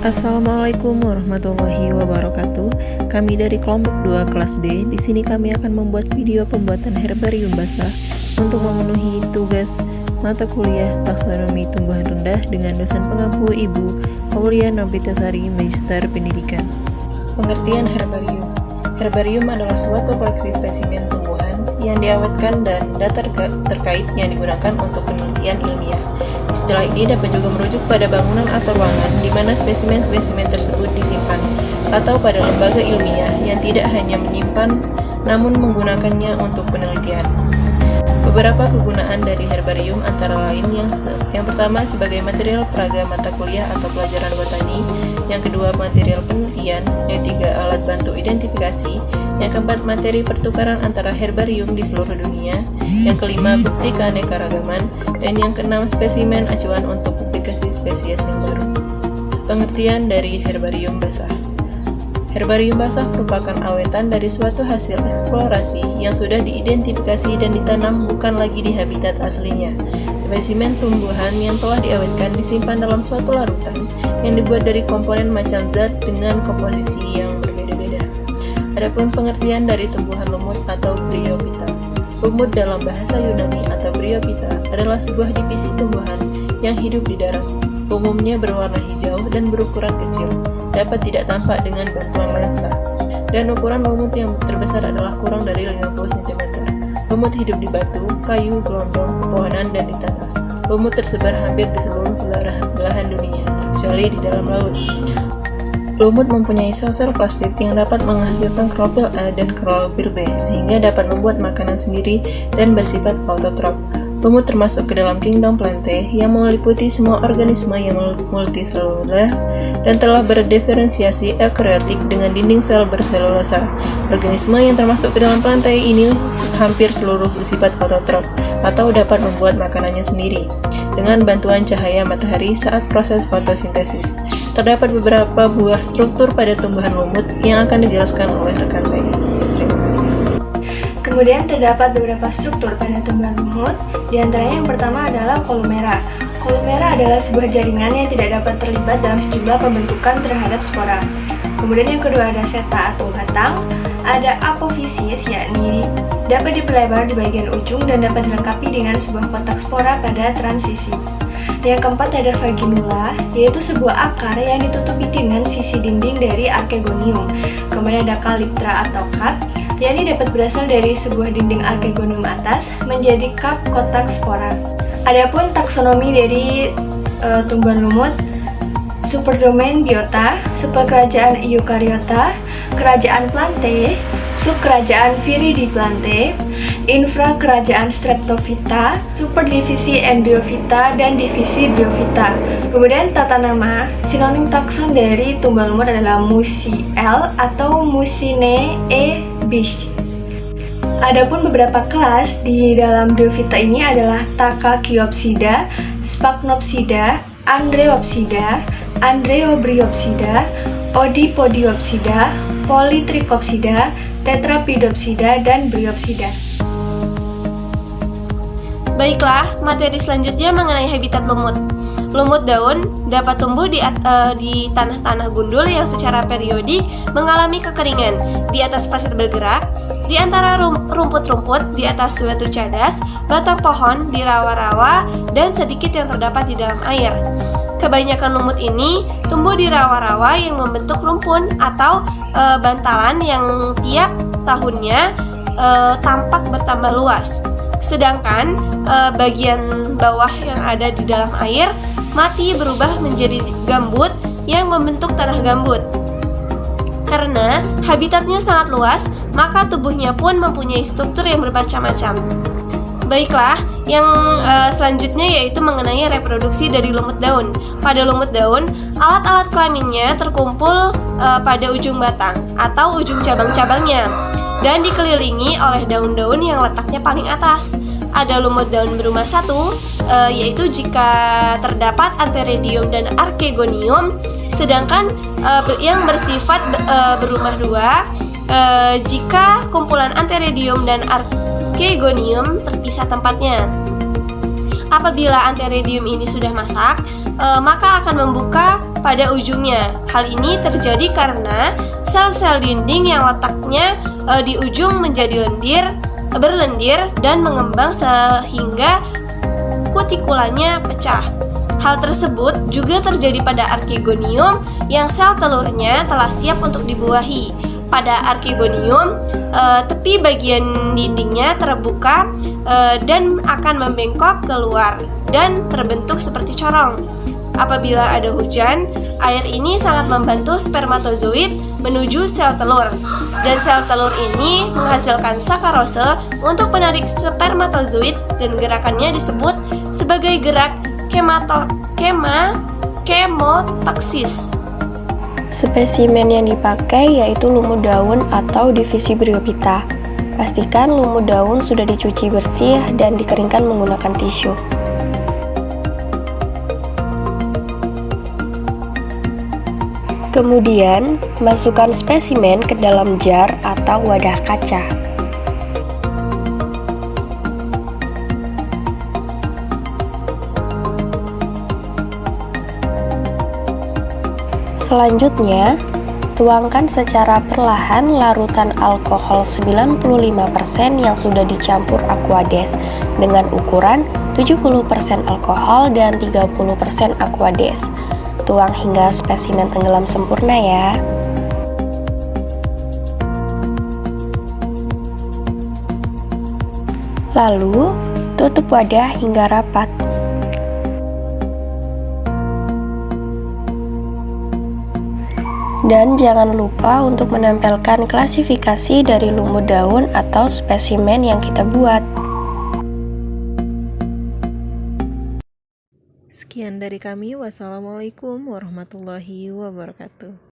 Assalamualaikum warahmatullahi wabarakatuh. Kami dari kelompok 2 kelas D. Di sini kami akan membuat video pembuatan herbarium basah untuk memenuhi tugas mata kuliah taksonomi tumbuhan rendah dengan dosen pengampu Ibu Aulia Novitasari, Magister Pendidikan. Pengertian herbarium. Herbarium adalah suatu koleksi spesimen tumbuhan yang diawetkan dan data terkaitnya digunakan untuk penelitian ilmiah. Istilah ini dapat juga merujuk pada bangunan atau ruangan di mana spesimen-spesimen tersebut disimpan, atau pada lembaga ilmiah yang tidak hanya menyimpan namun menggunakannya untuk penelitian. Beberapa kegunaan dari herbarium antara lain yang pertama sebagai material peraga mata kuliah atau pelajaran botani, yang kedua material penelitian, yang ketiga alat bantu identifikasi, yang keempat materi pertukaran antara herbarium di seluruh dunia, yang kelima bukti keanekaragaman, dan yang keenam spesimen acuan untuk publikasi spesies yang baru. Pengertian dari herbarium basah. Herbarium basah merupakan awetan dari suatu hasil eksplorasi yang sudah diidentifikasi dan ditanam bukan lagi di habitat aslinya. Spesimen tumbuhan yang telah diawetkan disimpan dalam suatu larutan yang dibuat dari komponen macam zat dengan komposisi yang berbeda-beda. Adapun pengertian dari tumbuhan lumut atau bryophyta. Lumut dalam bahasa Yunani atau bryophyta adalah sebuah divisi tumbuhan yang hidup di darat. Umumnya berwarna hijau dan berukuran kecil, dapat tidak tampak dengan bantuan lensa, dan ukuran lumut yang terbesar adalah kurang dari 50 cm. Lumut hidup di batu, kayu, gelondong, pepohonan, dan di tanah. Lumut tersebar hampir di seluruh belahan dunia, terkecuali di dalam laut. Lumut mempunyai sel-sel plastik yang dapat menghasilkan klorofil A dan klorofil B, sehingga dapat membuat makanan sendiri dan bersifat autotrof. Lumut termasuk ke dalam kingdom Plantae yang meliputi semua organisme yang multiseluler dan telah berdiferensiasi eukariotik dengan dinding sel berselulosa. Organisme yang termasuk ke dalam Plantae ini hampir seluruh bersifat autotrof atau dapat membuat makanannya sendiri dengan bantuan cahaya matahari saat proses fotosintesis. Terdapat beberapa buah struktur pada tumbuhan lumut yang akan dijelaskan oleh rekan saya. Terima kasih. Kemudian terdapat beberapa struktur pada tumbuhan lumut, di antaranya yang pertama adalah kolumera. Kolumera adalah sebuah jaringan yang tidak dapat terlibat dalam sejumlah pembentukan terhadap spora. Kemudian yang kedua ada seta atau batang, ada apofisis yakni dapat diperlebar di bagian ujung dan dapat dilengkapi dengan sebuah kotak spora pada transisi. Yang keempat ada vaginula, yaitu sebuah akar yang ditutupi dengan sisi dinding dari archegonium. Kemudian ada calyptra atau cup, yakni dapat berasal dari sebuah dinding archegonium atas menjadi cup kotak spora. Adapun taksonomi dari tumbuhan lumut, superdomain biota, superkerajaan Eukaryota, kerajaan Plantae, subkerajaan Viridiplantae, infrakerajaan Streptophyta, superdivisi Embryophyta, dan divisi Bryophyta. Kemudian tata nama, sinonim takson dari tumbuhan lumut adalah Musiel atau Musine Bish. Adapun beberapa kelas di dalam Bryophyta ini adalah Tachyopsida, Sphagnopsida, Andreopsida, Andreobryopsida, Odipodiopsida, Polytrichopsida, Tetrapidopsida, dan Bryopsida. Baiklah, materi selanjutnya mengenai habitat lumut. Lumut daun dapat tumbuh di tanah-tanah gundul yang secara periodik mengalami kekeringan, di atas pasir bergerak, di antara rumput-rumput, di atas batu cadas, batang pohon, di rawa-rawa, dan sedikit yang terdapat di dalam air. Kebanyakan lumut ini tumbuh di rawa-rawa yang membentuk rumpun atau bantalan yang tiap tahunnya tampak bertambah luas. Sedangkan bagian bawah yang ada di dalam air mati berubah menjadi gambut yang membentuk tanah gambut. Karena habitatnya sangat luas, maka tubuhnya pun mempunyai struktur yang bermacam-macam. Baiklah, yang selanjutnya yaitu mengenai reproduksi dari lumut daun. Pada lumut daun, alat-alat kelaminnya terkumpul pada ujung batang atau ujung cabang-cabangnya dan dikelilingi oleh daun-daun yang letaknya paling atas. Ada lumut daun berumah satu, yaitu jika terdapat antheridium dan archegonium, sedangkan yang bersifat berumah dua, jika kumpulan antheridium dan archegonium terpisah tempatnya. Apabila antheridium ini sudah masak, maka akan membuka pada ujungnya. Hal ini terjadi karena sel-sel dinding yang letaknya di ujung menjadi berlendir dan mengembang sehingga kutikulanya pecah. Hal tersebut juga terjadi pada Archegonium yang sel telurnya telah siap untuk dibuahi. Pada Archegonium, tepi bagian dindingnya terbuka dan akan membengkok keluar dan terbentuk seperti corong. Apabila ada hujan, air ini sangat membantu spermatozoid menuju sel telur. Dan sel telur ini menghasilkan sakarose untuk menarik spermatozoid dan gerakannya disebut sebagai gerak kemotaksis. Spesimen yang dipakai yaitu lumut daun atau divisi Bryophyta. Pastikan lumut daun sudah dicuci bersih dan dikeringkan menggunakan tisu. Kemudian, masukkan spesimen ke dalam jar atau wadah kaca. Selanjutnya, tuangkan secara perlahan larutan alkohol 95% yang sudah dicampur Aquades dengan ukuran 70% alkohol dan 30% Aquades. Tuang hingga spesimen tenggelam sempurna ya. Lalu, tutup wadah hingga rapat. Dan jangan lupa untuk menempelkan klasifikasi dari lumut daun atau spesimen yang kita buat. Sekian dari kami. Wassalamualaikum warahmatullahi wabarakatuh.